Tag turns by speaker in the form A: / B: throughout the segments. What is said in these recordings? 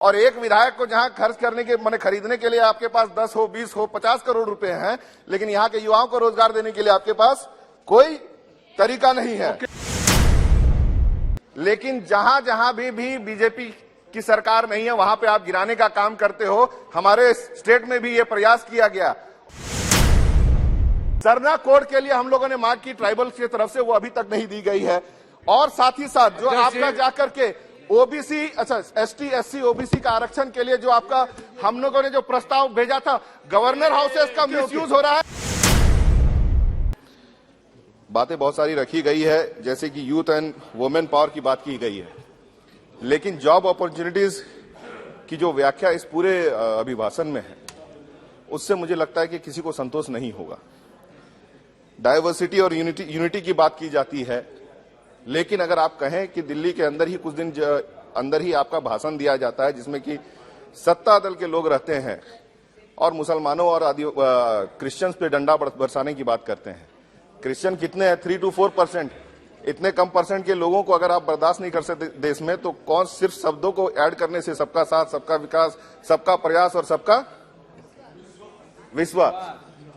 A: और एक विधायक को जहां खर्च करने के माने खरीदने के लिए आपके पास 10 हो 20 हो 50 करोड़ रुपए हैं, लेकिन यहाँ के युवाओं को रोजगार देने के लिए आपके पास कोई तरीका नहीं है। लेकिन जहां जहां भी बीजेपी की सरकार नहीं है, वहां पे आप गिराने का काम करते हो। हमारे स्टेट में भी ये प्रयास किया गया। सरना कोड के लिए हम लोगों ने मांग की ट्राइबल की तरफ से, वो अभी तक नहीं दी गई है। और साथ ही साथ जो आपका जाकर के ओबीसी, अच्छा एसटी एससी ओबीसी का आरक्षण के लिए जो आपका हम लोगों ने जो प्रस्ताव भेजा था, गवर्नर हाउस से इसका मिसयूज हो रहा है। बातें बहुत सारी रखी गई है, जैसे कि यूथ एंड वुमेन पावर की बात की गई है, लेकिन जॉब अपॉर्चुनिटीज की जो व्याख्या इस पूरे अभिभाषण में है, उससे मुझे लगता है कि किसी को संतोष नहीं होगा। डाइवर्सिटी और यूनिटी की बात की जाती है, लेकिन अगर आप कहें कि दिल्ली के अंदर ही कुछ दिन अंदर ही आपका भाषण दिया जाता है जिसमें कि सत्ता दल के लोग रहते हैं और मुसलमानों और क्रिश्चियंस पे डंडा बरसाने की बात करते हैं। क्रिश्चियन कितने हैं? 3 to 4%। इतने कम परसेंट के लोगों को अगर आप बर्दाश्त नहीं कर सकते देश में, तो कौन सिर्फ शब्दों को ऐड करने से सबका साथ, सबका विकास, सबका प्रयास और सबका विश्वास,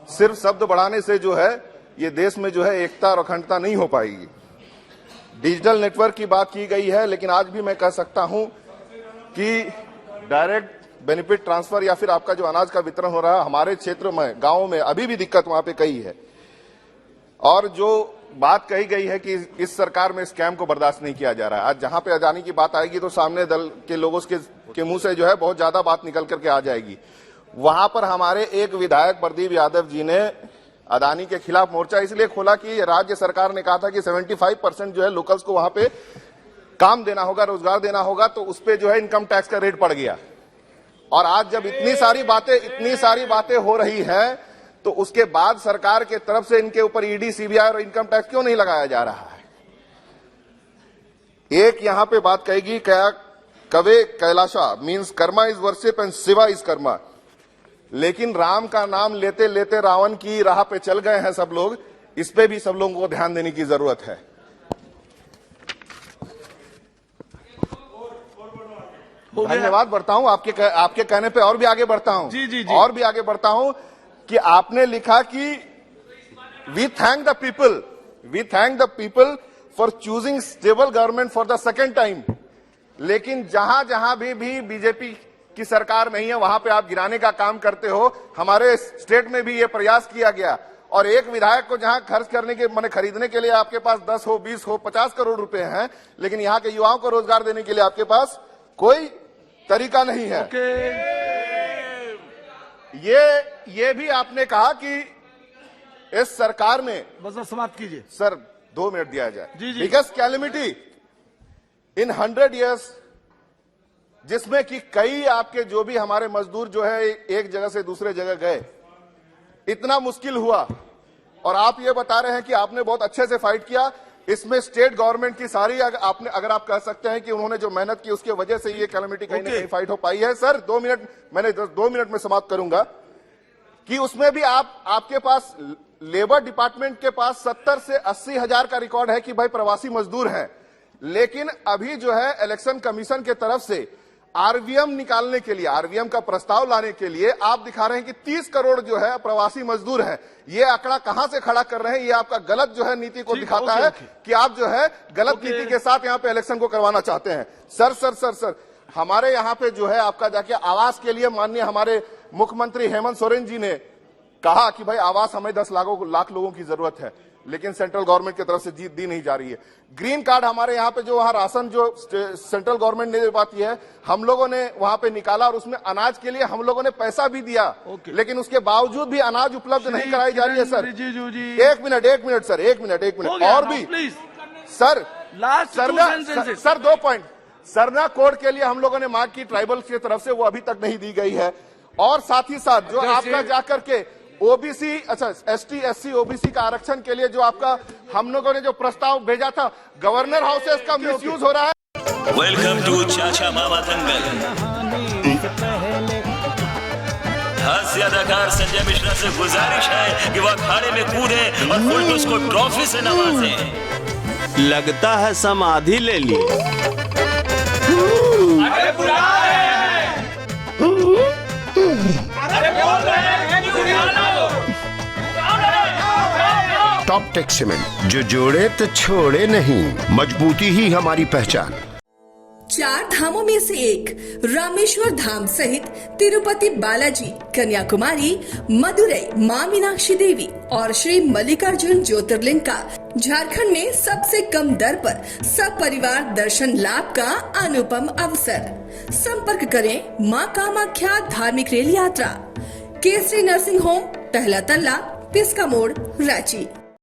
A: सिर्फ शब्द बढ़ाने से जो है ये देश में जो है एकता और अखंडता नहीं हो पाएगी। डिजिटल नेटवर्क की बात की गई है, लेकिन आज भी मैं कह सकता हूं कि डायरेक्ट बेनिफिट ट्रांसफर या फिर आपका जो अनाज का वितरण हो रहा है हमारे क्षेत्र में, गांवों में अभी भी दिक्कत वहां पे कई है। और जो बात कही गई है कि इस सरकार में स्कैम को बर्दाश्त नहीं किया जा रहा है, आज जहां पे अदानी की बात आएगी तो सामने दल के लोगों के मुंह से जो है बहुत ज्यादा बात निकल करके आ जाएगी। वहां पर हमारे एक विधायक प्रदीप यादव जी ने अदानी के खिलाफ मोर्चा इसलिए खोला कि राज्य सरकार ने कहा था कि 75% जो है लोकल्स को वहां पे काम देना होगा, रोजगार देना होगा, तो उस पे जो है इनकम टैक्स का रेट पड़ गया। और आज जब इतनी सारी बातें हो रही है, तो उसके बाद सरकार के तरफ से इनके ऊपर ईडी, सीबीआई और इनकम टैक्स क्यों नहीं लगाया जा रहा है? एक यहां पे बात कहेगी क्या, कवे कैलाशा means karma is worship and Shiva is karma. लेकिन राम का नाम लेते लेते रावण की राह पे चल गए हैं सब लोग। इस पे भी सब लोगों को ध्यान देने की जरूरत है। धन्यवाद, बढ़ता हूं आपके कहने पे और भी आगे बढ़ता हूं। जी। और भी आगे बढ़ता हूं कि आपने लिखा कि we thank the people for choosing stable government for the second time. लेकिन जहां जहां भी बीजेपी की सरकार नहीं है, वहां पे आप गिराने का काम करते हो। हमारे स्टेट में भी ये प्रयास किया गया। और एक विधायक को जहां खर्च करने के माने खरीदने के लिए आपके पास 10 हो 20 हो 50 करोड़ रुपए हैं, लेकिन यहाँ के युवाओं को रोजगार देने के लिए आपके पास कोई तरीका नहीं है। ये भी आपने कहा कि इस सरकार में,
B: बस समाप्त कीजिए
A: सर, 2 मिनट दिया जाए।
B: जी।
A: बिगेस्ट कैलेमिटी इन 100 years, जिसमें कि कई आपके जो भी हमारे मजदूर जो है एक जगह से दूसरे जगह गए, इतना मुश्किल हुआ। और आप ये बता रहे हैं कि आपने बहुत अच्छे से फाइट किया। इसमें स्टेट गवर्नमेंट की सारी अगर आप कह सकते हैं कि उन्होंने जो मेहनत की उसके वजह से ये कैलेमिटी कहीं ना कहीं फाइट हो पाई है। सर 2 मिनट, मैंने 2 मिनट में समाप्त करूंगा कि उसमें भी आपके पास लेबर डिपार्टमेंट के पास 70 से 80 हजार का रिकॉर्ड है कि भाई प्रवासी मजदूर हैं। लेकिन अभी जो है इलेक्शन कमीशन के तरफ से आरवीएम निकालने के लिए, आरवीएम का प्रस्ताव लाने के लिए आप दिखा रहे हैं कि 30 करोड़ जो है प्रवासी मजदूर हैं। ये आंकड़ा कहां से खड़ा कर रहे हैं? ये आपका गलत जो है नीति को दिखाता है कि आप जो है गलत नीति के साथ यहां पे इलेक्शन को करवाना चाहते हैं। सर, हमारे यहां पे जो है आपका जाके आवास के लिए माननीय हमारे मुख्यमंत्री हेमंत सोरेन जी ने कहा कि भाई आवास हमें 10 लाख लोगों की जरूरत है, लेकिन सेंट्रल गवर्नमेंट की तरफ से दी नहीं जा रही है। ग्रीन कार्ड हमारे यहाँ पे जो वहां राशन जो सेंट्रल गवर्नमेंट ने पाती है, हम लोगों ने वहां पे निकाला और उसमें अनाज के लिए हम लोगों ने पैसा भी दिया। लेकिन उसके बावजूद भी अनाज उपलब्ध नहीं कराई जा रही है। सर एक मिनट सर, एक मिनट और भी सर, 2 पॉइंट। सरना कोड के लिए हम लोगों ने मांग की ट्राइबल की तरफ से, वो अभी तक नहीं दी गई है। और साथ ही साथ जो आपका जाकर के ओबीसी, अच्छा एसटी एससी ओबीसी का आरक्षण के लिए जो आपका हम लोगों ने जो प्रस्ताव भेजा था, गवर्नर हाउस से इसका मिसयूज हो रहा है।
C: वेलकम टू चाचा मामा दंगल। हास्य अदाकार संजय मिश्रा से गुजारिश है कि वह अखाड़े में कूदे और फुलटूस को ट्रॉफी से नवाजे।
D: लगता है समाधि ले ली।
C: अरे बुला रहे हैं।
B: टॉप टेक सीमेंट, जो जोड़े तो छोड़े नहीं, मजबूती ही हमारी पहचान।
D: 4 धामों में से एक रामेश्वर धाम सहित तिरुपति बालाजी, कन्याकुमारी, मदुरई, मां मीनाक्षी देवी और श्री मल्लिकार्जुन ज्योतिर्लिंग का झारखंड में सबसे कम दर पर सपरिवार दर्शन लाभ का अनुपम अवसर। संपर्क करें मां कामाख्या धार्मिक रेल यात्रा, केसरी नर्सिंग होम, पहला तल्ला, पिस्का मोड़, रांची।